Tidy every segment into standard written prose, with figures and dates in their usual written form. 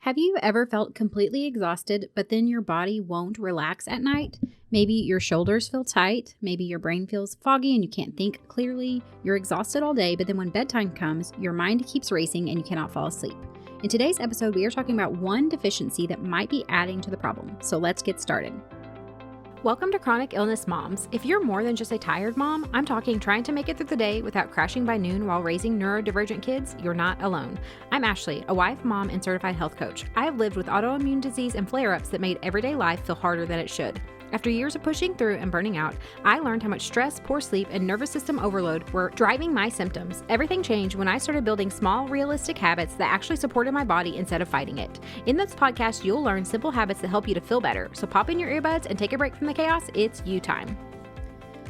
Have you ever felt completely exhausted, but then your body won't relax at night? Maybe your shoulders feel tight, maybe your brain feels foggy and you can't think clearly. You're exhausted all day, but then when bedtime comes, your mind keeps racing and you cannot fall asleep. In today's episode, we are talking about one deficiency that might be adding to the problem. So let's get started. Welcome to Chronic Illness Moms. If you're more than just a tired mom, I'm talking trying to make it through the day without crashing by noon while raising neurodivergent kids, you're not alone. I'm Ashley, a wife, mom, and certified health coach. I have lived with autoimmune disease and flare-ups that made everyday life feel harder than it should. After years of pushing through and burning out, I learned how much stress, poor sleep, and nervous system overload were driving my symptoms. Everything changed when I started building small, realistic habits that actually supported my body instead of fighting it. In this podcast, you'll learn simple habits that help you to feel better. So pop in your earbuds and take a break from the chaos. It's you time.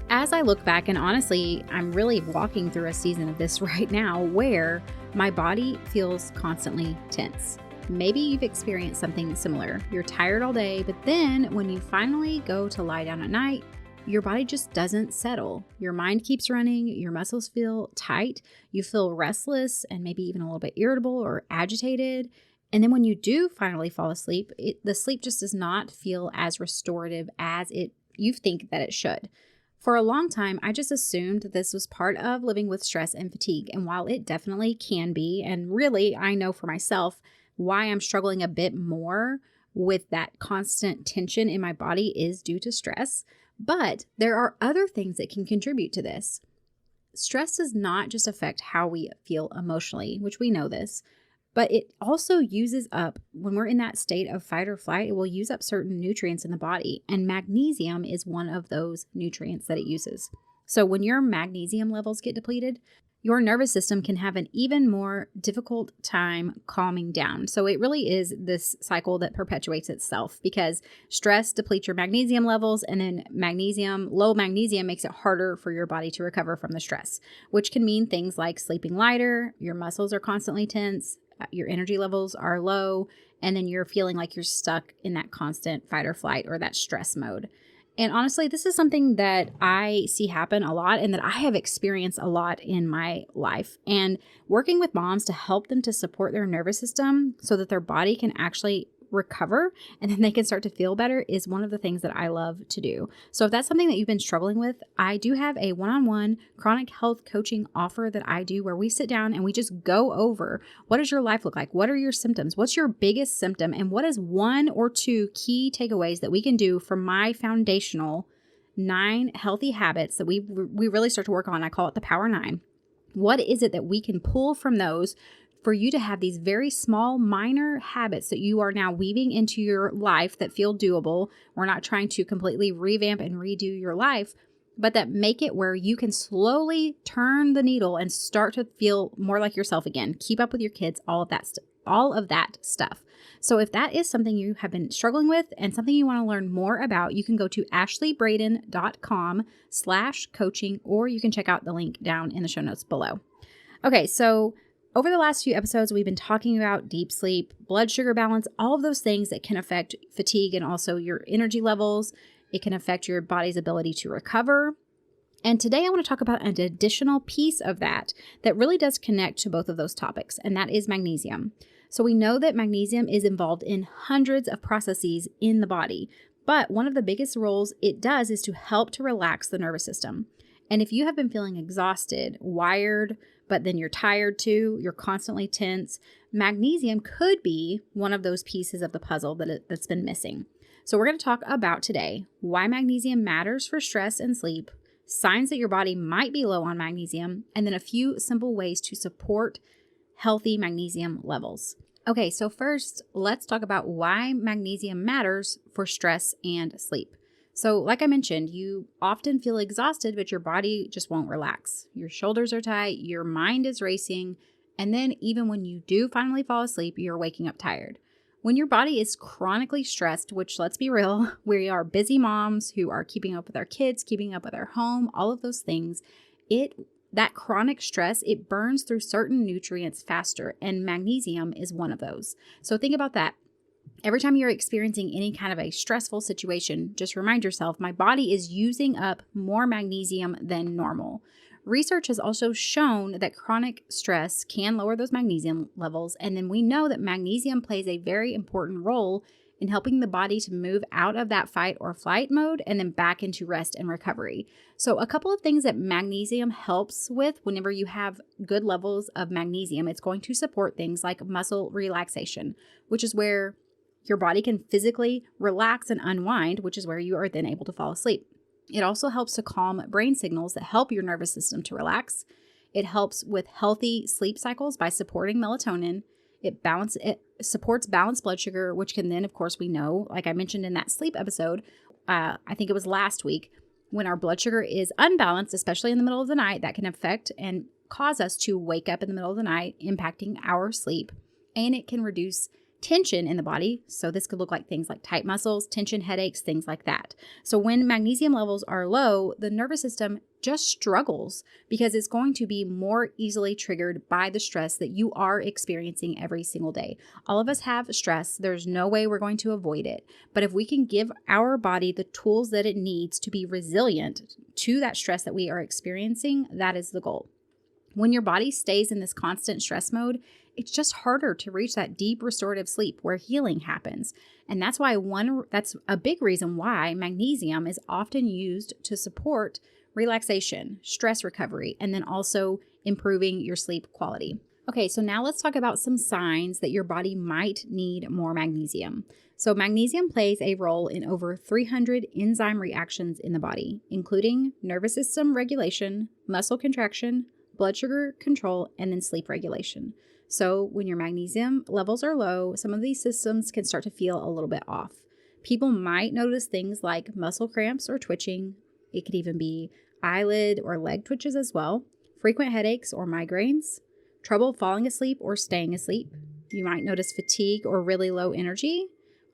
As I look back, and honestly, I'm really walking through a season of this right now where my body feels constantly tense. Maybe you've experienced something similar. You're tired all day, but then when you finally go to lie down at night, your body just doesn't settle. Your mind keeps running, your muscles feel tight, you feel restless and maybe even a little bit irritable or agitated. And then when you do finally fall asleep, the sleep just does not feel as restorative as you think that it should. For a long time, I just assumed that this was part of living with stress and fatigue. And while it definitely can be, and really I know for myself, why I'm struggling a bit more with that constant tension in my body is due to stress. But there are other things that can contribute to this. Stress does not just affect how we feel emotionally, which we know this, but it also uses up, when we're in that state of fight or flight, it will use up certain nutrients in the body. And magnesium is one of those nutrients that it uses. So when your magnesium levels get depleted, your nervous system can have an even more difficult time calming down. So it really is this cycle that perpetuates itself because stress depletes your magnesium levels, and then low magnesium makes it harder for your body to recover from the stress, which can mean things like sleeping lighter, your muscles are constantly tense, your energy levels are low, and then you're feeling like you're stuck in that constant fight or flight or that stress mode. And honestly, this is something that I see happen a lot and that I have experienced a lot in my life. And working with moms to help them to support their nervous system so that their body can actually recover and then they can start to feel better is one of the things that I love to do. So if that's something that you've been struggling with, I do have a one-on-one chronic health coaching offer that I do where we sit down and we just go over what does your life look like? What are your symptoms? What's your biggest symptom? And what is one or two key takeaways that we can do from my foundational 9 healthy habits that we really start to work on? I call it the Power 9. What is it that we can pull from those for you to have these very small, minor habits that you are now weaving into your life that feel doable? We're not trying to completely revamp and redo your life, but that make it where you can slowly turn the needle and start to feel more like yourself again. Keep up with your kids, all of that stuff. So if that is something you have been struggling with and something you want to learn more about, you can go to ashleybraden.com/coaching, or you can check out the link down in the show notes below. Okay, so over the last few episodes, we've been talking about deep sleep, blood sugar balance, all of those things that can affect fatigue and also your energy levels. It can affect your body's ability to recover. And today I want to talk about an additional piece of that really does connect to both of those topics, and that is magnesium. So we know that magnesium is involved in hundreds of processes in the body, but one of the biggest roles it does is to help to relax the nervous system. And if you have been feeling exhausted, wired, but then you're tired too, you're constantly tense, magnesium could be one of those pieces of the puzzle that's been missing. So we're going to talk about today why magnesium matters for stress and sleep, signs that your body might be low on magnesium, and then a few simple ways to support healthy magnesium levels. Okay, so first, let's talk about why magnesium matters for stress and sleep. So like I mentioned, you often feel exhausted, but your body just won't relax. Your shoulders are tight, your mind is racing, and then even when you do finally fall asleep, you're waking up tired. When your body is chronically stressed, which let's be real, we are busy moms who are keeping up with our kids, keeping up with our home, all of those things, that chronic stress, it burns through certain nutrients faster, and magnesium is one of those. So think about that. Every time you're experiencing any kind of a stressful situation, just remind yourself, my body is using up more magnesium than normal. Research has also shown that chronic stress can lower those magnesium levels. And then we know that magnesium plays a very important role in helping the body to move out of that fight or flight mode and then back into rest and recovery. So a couple of things that magnesium helps with whenever you have good levels of magnesium, it's going to support things like muscle relaxation, which is where your body can physically relax and unwind, which is where you are then able to fall asleep. It also helps to calm brain signals that help your nervous system to relax. It helps with healthy sleep cycles by supporting melatonin. It supports balanced blood sugar, which can then, of course, we know, like I mentioned in that sleep episode, I think it was last week, when our blood sugar is unbalanced, especially in the middle of the night, that can affect and cause us to wake up in the middle of the night, impacting our sleep. And it can reduce tension in the body. So this could look like things like tight muscles, tension, headaches, things like that. So when magnesium levels are low, the nervous system just struggles because it's going to be more easily triggered by the stress that you are experiencing every single day. All of us have stress. There's no way we're going to avoid it. But if we can give our body the tools that it needs to be resilient to that stress that we are experiencing, that is the goal. When your body stays in this constant stress mode, it's just harder to reach that deep restorative sleep where healing happens. And that's a big reason why magnesium is often used to support relaxation, stress recovery, and then also improving your sleep quality. Okay, so now let's talk about some signs that your body might need more magnesium. So magnesium plays a role in over 300 enzyme reactions in the body, including nervous system regulation, muscle contraction, blood sugar control, and then sleep regulation. So when your magnesium levels are low, some of these systems can start to feel a little bit off. People might notice things like muscle cramps or twitching. It could even be eyelid or leg twitches as well, frequent headaches or migraines, trouble falling asleep or staying asleep. You might notice fatigue or really low energy,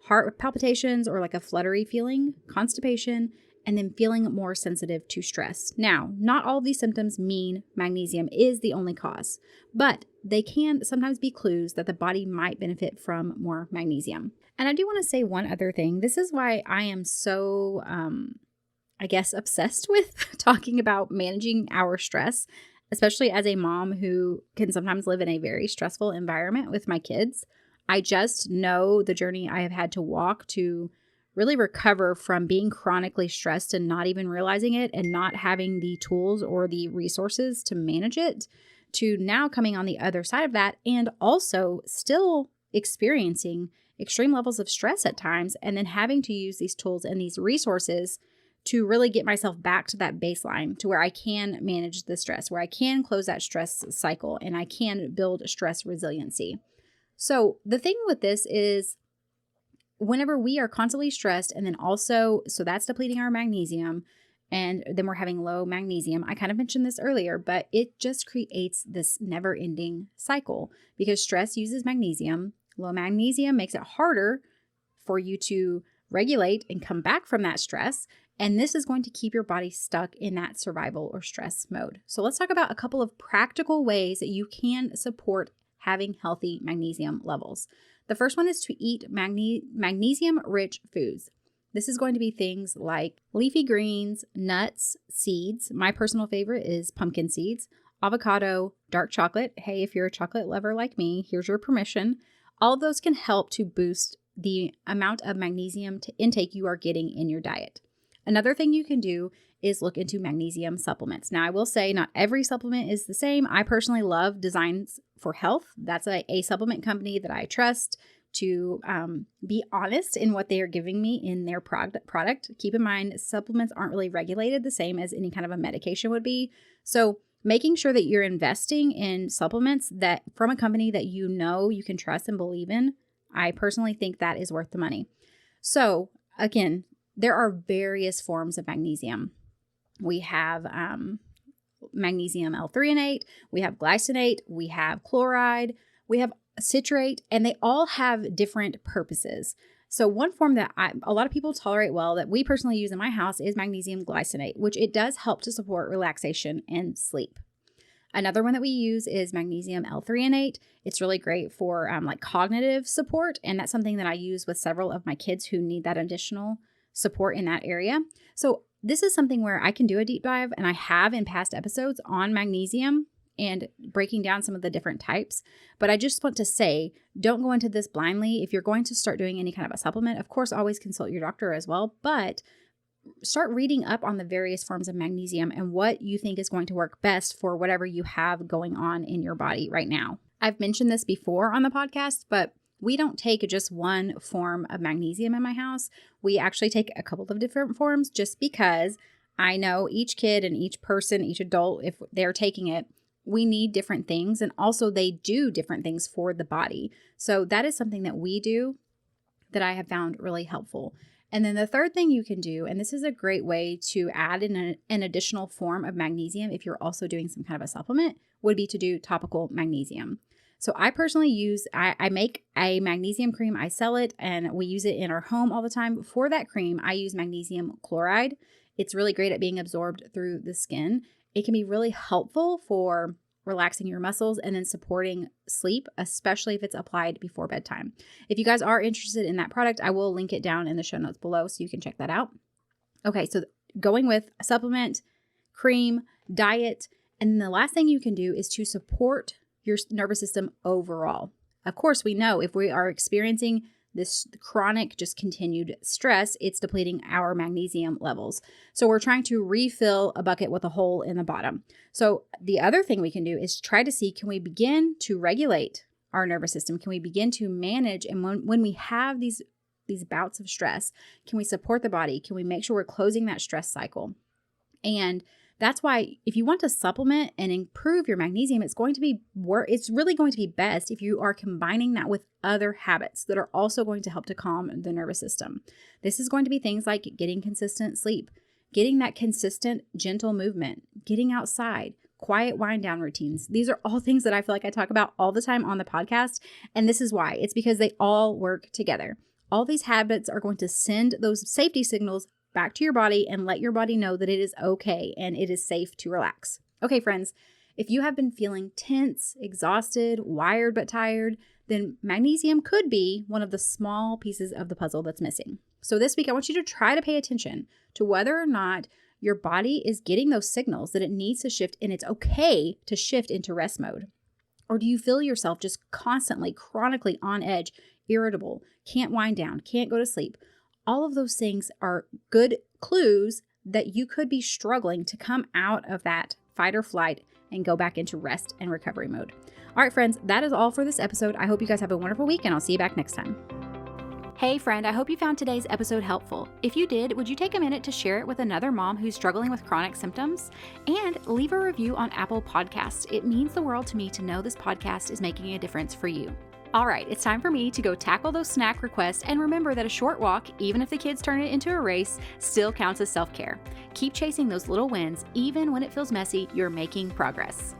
heart palpitations or like a fluttery feeling, constipation, and then feeling more sensitive to stress. Now, not all of these symptoms mean magnesium is the only cause, but they can sometimes be clues that the body might benefit from more magnesium. And I do want to say one other thing. This is why I am so, obsessed with talking about managing our stress, especially as a mom who can sometimes live in a very stressful environment with my kids. I just know the journey I have had to walk to really recover from being chronically stressed and not even realizing it and not having the tools or the resources to manage it, to now coming on the other side of that and also still experiencing extreme levels of stress at times, and then having to use these tools and these resources to really get myself back to that baseline to where I can manage the stress, where I can close that stress cycle and I can build stress resiliency. So the thing with this is, whenever we are constantly stressed and then also, so that's depleting our magnesium and then we're having low magnesium. I kind of mentioned this earlier, but it just creates this never ending cycle because stress uses magnesium. Low magnesium makes it harder for you to regulate and come back from that stress. And this is going to keep your body stuck in that survival or stress mode. So let's talk about a couple of practical ways that you can support having healthy magnesium levels. The first one is to eat magnesium-rich foods. This is going to be things like leafy greens, nuts, seeds. My personal favorite is pumpkin seeds, avocado, dark chocolate. Hey, if you're a chocolate lover like me, here's your permission. All of those can help to boost the amount of magnesium intake you are getting in your diet. Another thing you can do is look into magnesium supplements. Now, I will say not every supplement is the same. I personally love Designs for Health. That's a supplement company that I trust to be honest in what they are giving me in their product. Keep in mind, supplements aren't really regulated the same as any kind of a medication would be. So making sure that you're investing in supplements that from a company that you know you can trust and believe in, I personally think that is worth the money. So again, there are various forms of magnesium. We have magnesium L-threonate, we have glycinate, we have chloride, we have citrate, and they all have different purposes. So one form that a lot of people tolerate well that we personally use in my house is magnesium glycinate, which it does help to support relaxation and sleep. Another one that we use is magnesium L-threonate. It's really great for like cognitive support, and that's something that I use with several of my kids who need that additional support in that area. So this is something where I can do a deep dive, and I have in past episodes on magnesium and breaking down some of the different types. But I just want to say, don't go into this blindly. If you're going to start doing any kind of a supplement, of course, always consult your doctor as well, but start reading up on the various forms of magnesium and what you think is going to work best for whatever you have going on in your body right now. I've mentioned this before on the podcast, but we don't take just one form of magnesium in my house. We actually take a couple of different forms just because I know each kid and each person, each adult, if they're taking it, we need different things, and also they do different things for the body. So that is something that we do that I have found really helpful. And then the third thing you can do, and this is a great way to add in an additional form of magnesium if you're also doing some kind of a supplement, would be to do topical magnesium. So I personally I make a magnesium cream, I sell it, and we use it in our home all the time. For that cream, I use magnesium chloride. It's really great at being absorbed through the skin. It can be really helpful for relaxing your muscles and then supporting sleep, especially if it's applied before bedtime. If you guys are interested in that product, I will link it down in the show notes below so you can check that out. Okay, so going with a supplement, cream, diet, and then the last thing you can do is to support your nervous system overall. Of course, we know if we are experiencing this chronic, just continued stress, it's depleting our magnesium levels. So we're trying to refill a bucket with a hole in the bottom. So the other thing we can do is try to see, can we begin to regulate our nervous system? Can we begin to manage? And when we have these bouts of stress, can we support the body? Can we make sure we're closing that stress cycle? And that's why if you want to supplement and improve your magnesium, it's really going to be best if you are combining that with other habits that are also going to help to calm the nervous system. This is going to be things like getting consistent sleep, getting that consistent, gentle movement, getting outside, quiet wind down routines. These are all things that I feel like I talk about all the time on the podcast. And this is why. It's because they all work together. All these habits are going to send those safety signals back to your body and let your body know that it is okay and it is safe to relax. Okay, friends, if you have been feeling tense, exhausted, wired but tired, then magnesium could be one of the small pieces of the puzzle that's missing. So this week, I want you to try to pay attention to whether or not your body is getting those signals that it needs to shift, and it's okay to shift into rest mode. Or do you feel yourself just constantly, chronically on edge, irritable, can't wind down, can't go to sleep? All of those things are good clues that you could be struggling to come out of that fight or flight and go back into rest and recovery mode. All right, friends, that is all for this episode. I hope you guys have a wonderful week, and I'll see you back next time. Hey friend, I hope you found today's episode helpful. If you did, would you take a minute to share it with another mom who's struggling with chronic symptoms? And leave a review on Apple Podcasts. It means the world to me to know this podcast is making a difference for you. All right, it's time for me to go tackle those snack requests, and remember that a short walk, even if the kids turn it into a race, still counts as self-care. Keep chasing those little wins. Even when it feels messy, you're making progress.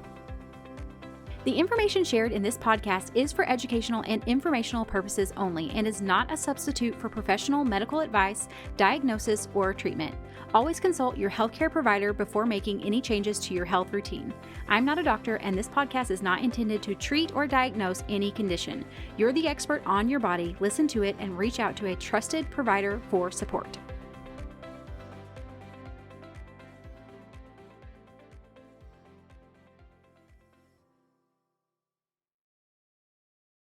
The information shared in this podcast is for educational and informational purposes only and is not a substitute for professional medical advice, diagnosis, or treatment. Always consult your healthcare provider before making any changes to your health routine. I'm not a doctor, and this podcast is not intended to treat or diagnose any condition. You're the expert on your body. Listen to it and reach out to a trusted provider for support.